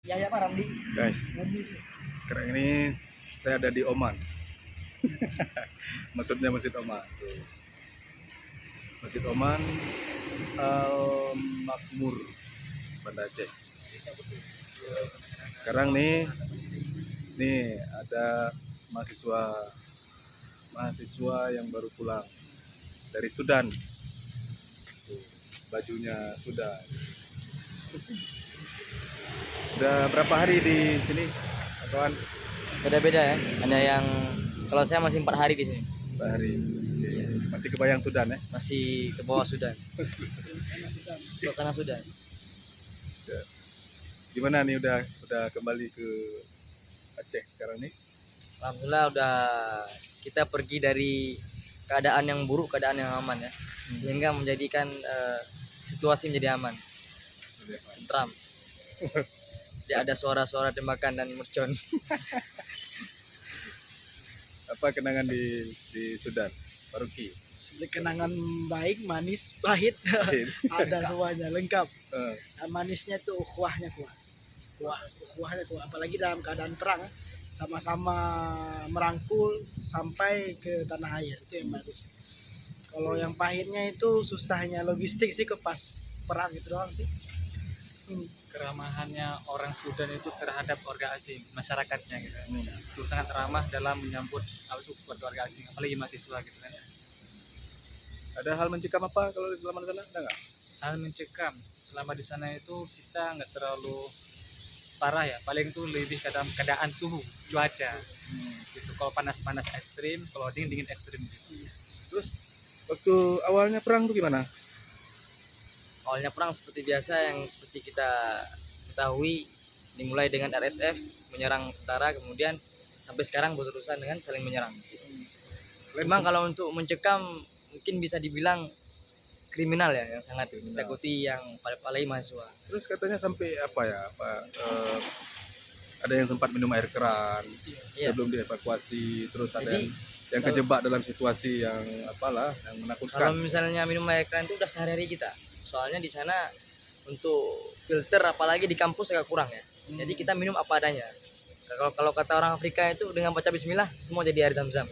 Ya ya Pak Ramli. Guys, sekarang ini saya ada di Oman. Maksudnya Masjid Oman. Tuh. Masjid Oman Al Makmur, Banda Aceh. Sekarang nih ada mahasiswa yang baru pulang dari Sudan. Tuh, bajunya Sudan. Udah berapa hari di sini, kawan? Beda-beda ya. Ada yang kalau saya masih 4 hari di sini. 4 hari. Masih kebayang Sudan ya? Masih ke bawah Sudan. Suasana Sudan. Gimana nih udah kembali ke Aceh sekarang nih? Alhamdulillah udah kita pergi dari keadaan yang buruk, keadaan yang aman ya. Sehingga menjadikan situasi menjadi aman, tentram. Tidak ada suara-suara tembakan dan mercon. Apa kenangan di Sudan, Faruqi? Kenangan baik, manis, pahit, ada semuanya lengkap. Manisnya tuh ukhuwahnya kuat, ukhuwahnya kuat. Apalagi dalam keadaan perang, sama-sama merangkul sampai ke tanah air, itu yang bagus. Kalau yang pahitnya itu susahnya logistik sih, ke pas perang itu doang sih. Keramahannya orang Sudan itu terhadap warga asing, masyarakatnya gitu. Itu sangat ramah dalam menyambut warga asing, apalagi mahasiswa gitu kan. Ada hal mencekam apa kalau selama di sana? Ada nggak? Hal mencekam selama di sana itu kita nggak terlalu parah ya, paling itu lebih ke dalam keadaan suhu cuaca gitu. Kalau panas-panas ekstrim, kalau dingin ekstrim gitu. Terus waktu awalnya perang tuh gimana? Awalnya perang seperti biasa yang seperti kita ketahui, dimulai dengan RSF menyerang tentara, kemudian sampai sekarang berurusan dengan saling menyerang. Memang kalau untuk mencekam mungkin bisa dibilang kriminal ya, yang sangat ditakuti yang apalagi mahasiswa. Terus katanya sampai ada yang sempat minum air keran sebelum dievakuasi, terus ada Jadi, yang kejebak dalam situasi yang yang menakutkan. Kalau misalnya minum air keran itu udah sehari-hari kita. Soalnya di sana untuk filter apalagi di kampus agak kurang ya. Jadi kita minum apa adanya. Kalau kata orang Afrika itu dengan baca bismillah semua jadi air zam-zam.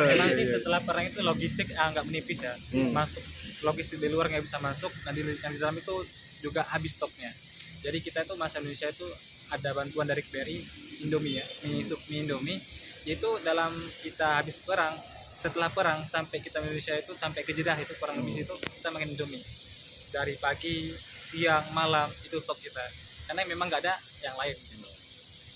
Nanti setelah perang itu logistik agak menipis ya. Masuk logistik di luar nggak bisa masuk, dan yang di dalam itu juga habis stoknya. Jadi kita itu masa Indonesia itu ada bantuan dari KBRI Indomie ya, mie Indomie. Itu dalam kita habis perang, setelah perang sampai kita Indonesia itu sampai ke Jeddah itu kurang lebih itu kita makan Indomie dari pagi, siang, malam itu stok kita, karena memang nggak ada yang lain.